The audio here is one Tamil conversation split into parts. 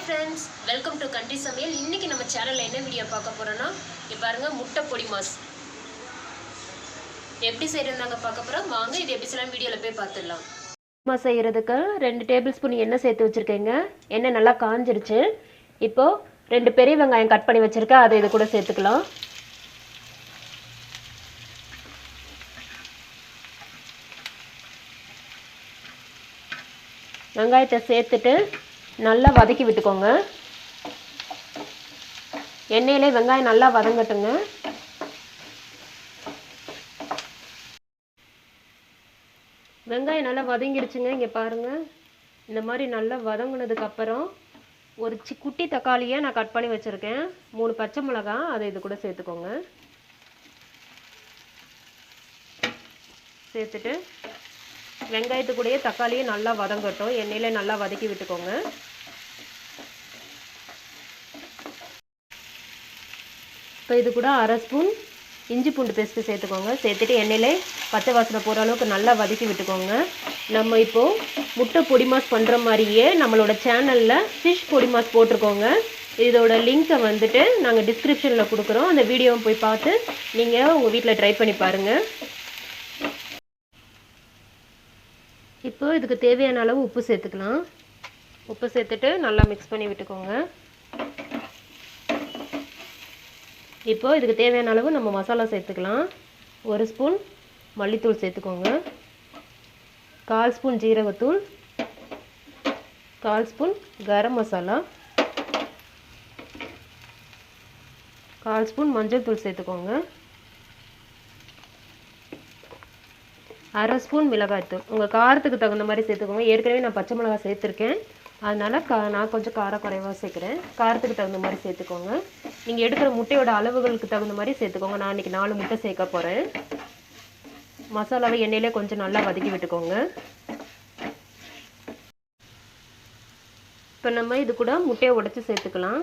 friends, welcome to Country சமையல். இன்னைக்கு நம்ம சேனல்ல என்ன வீடியோ பார்க்க போறோம்னா, இங்க பாருங்க முட்டை பொடிமாஸ். எப்படி செய்யறதுன்னு பார்க்க போறோம். வாங்க இது எப்படி செய்யலாம் வீடியோல போய் பார்த்துடலாம். பொடிமாஸ் செய்யறதுக்கு 2 டேபிள் ஸ்பூன் எண்ணெய் சேர்த்து வச்சிருக்கேங்க. எண்ணெய் நல்லா காஞ்சிருச்சு. இப்போ 2 பெரிய வெங்காயம் கட் பண்ணி வச்சிருக்கேன். அதை இது கூட சேர்த்துக்கலாம். வெங்காயத்தை சேர்த்துட்டு நல்லா வதக்கி விட்டுக்கோங்க. எண்ணெயிலே வெங்காயம் நல்லா வதங்கட்டுங்க. வெங்காயம் நல்லா வதங்கிடுச்சுங்க. இங்கே பாருங்கள், இந்த மாதிரி நல்லா வதங்கினதுக்கு அப்புறம் ஒரு குட்டி தக்காளியை நான் கட் பண்ணி வச்சுருக்கேன். 3 பச்சை மிளகாய், அதை இது கூட சேர்த்துக்கோங்க. சேர்த்துட்டு வெங்காயத்து கூடயே தக்காளியை நல்லா வதங்கட்டும். எண்ணெயில் நல்லா வதக்கி விட்டுக்கோங்க. இப்போ இது கூட 1/2 ஸ்பூன் இஞ்சி பூண்டு பேஸ்ட்டு சேர்த்துக்கோங்க. சேர்த்துட்டு எண்ணெயில் பச்சை வாசனை போகிற அளவுக்கு நல்லா வதக்கி விட்டுக்கோங்க. நம்ம இப்போது முட்டை பொடிமாஸ் பண்ணுற மாதிரியே நம்மளோட சேனலில் ஃபிஷ் பொடிமாஸ் போட்டிருக்கோங்க. இதோட லிங்க்கை வந்துட்டு நாங்கள் டிஸ்கிரிப்ஷனில் கொடுக்குறோம். அந்த வீடியோவை போய் பார்த்து நீங்கள் உங்கள் வீட்டில் ட்ரை பண்ணி பாருங்கள். இப்போ இதுக்கு தேவையான அளவு உப்பு சேர்த்துக்கலாம். உப்பு சேர்த்துட்டு நல்லா மிக்ஸ் பண்ணி விட்டுக்கோங்க. இப்போ இதுக்கு தேவையான அளவு நம்ம மசாலா சேர்த்துக்கலாம். 1 ஸ்பூன் மல்லித்தூள் சேர்த்துக்கோங்க. 1/4 ஸ்பூன் ஜீரகத்தூள், 1/4 ஸ்பூன் கரம் மசாலா, 1/4 ஸ்பூன் மஞ்சள் தூள் சேர்த்துக்கோங்க. 1/2 ஸ்பூன் மிளகாய்த்தூள். உங்கள் காரத்துக்கு தகுந்த மாதிரி சேர்த்துக்கோங்க. ஏற்கனவே நான் பச்சை மிளகாய் சேர்த்துருக்கேன், அதனால் நான் கொஞ்சம் காரம் குறைவாக சேர்க்குறேன். காரத்துக்கு தகுந்த மாதிரி சேர்த்துக்கோங்க. நீங்கள் எடுக்கிற முட்டையோட அளவுகளுக்கு தகுந்த மாதிரி சேர்த்துக்கோங்க. நான் இன்றைக்கி 4 முட்டை சேர்க்க போகிறேன். மசாலாவை எண்ணெயிலே கொஞ்சம் நல்லா வதக்கி விட்டுக்கோங்க. இப்போ நம்ம இது கூட முட்டையை உடைச்சி சேர்த்துக்கலாம்.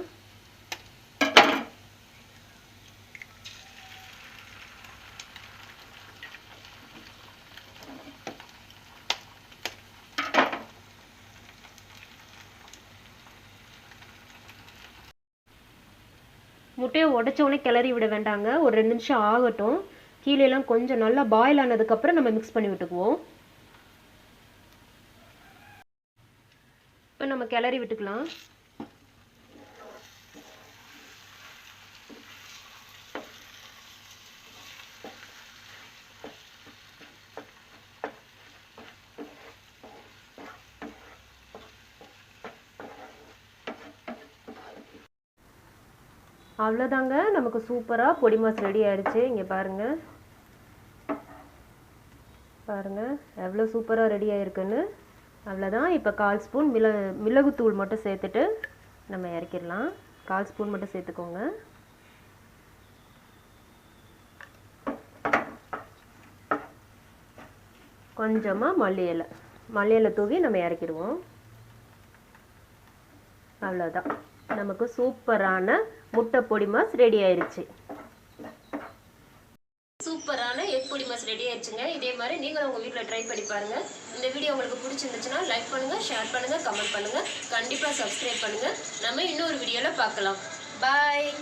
முட்டையை உடச்சோடனே கிளறி விட வேண்டாங்க. ஒரு 2 நிமிஷம் ஆகட்டும். கீழேலாம் கொஞ்சம் நல்லா பாயில் ஆனதுக்கப்புறம் நம்ம மிக்ஸ் பண்ணி விட்டுக்குவோம். இப்போ நம்ம கிளறி விட்டுக்கலாம். அவ்வளோதாங்க, நமக்கு சூப்பராக பொடிமாஸ் ரெடி ஆயிடுச்சு. இங்கே பாருங்கள் பாருங்கள் எவ்வளோ சூப்பராக ரெடி ஆகிருக்குன்னு. அவ்வளோதான். இப்போ 1/4 ஸ்பூன் மிளகுத்தூள் மட்டும் சேர்த்துட்டு நம்ம இறக்கிடலாம். 1/4 ஸ்பூன் மட்டும் சேர்த்துக்கோங்க. கொஞ்சமாக மல்லி இலை தூவி நம்ம இறக்கிடுவோம். அவ்வளோதான், நமக்கு சூப்பரான முட்டை பொடிமாஸ் ரெடி ஆயிடுச்சு. சூப்பரான எக் பொடிமாஸ் ரெடி ஆயிடுச்சுங்க. இதே மாதிரி நீங்களும் உங்கள் வீட்டில் ட்ரை பண்ணி பாருங்கள். இந்த வீடியோ உங்களுக்கு பிடிச்சிருந்துச்சுன்னா லைக் பண்ணுங்கள், ஷேர் பண்ணுங்கள், கமெண்ட் பண்ணுங்கள், கண்டிப்பாக சப்ஸ்கிரைப் பண்ணுங்கள். நம்ம இன்னொரு வீடியோவில் பார்க்கலாம். பாய்.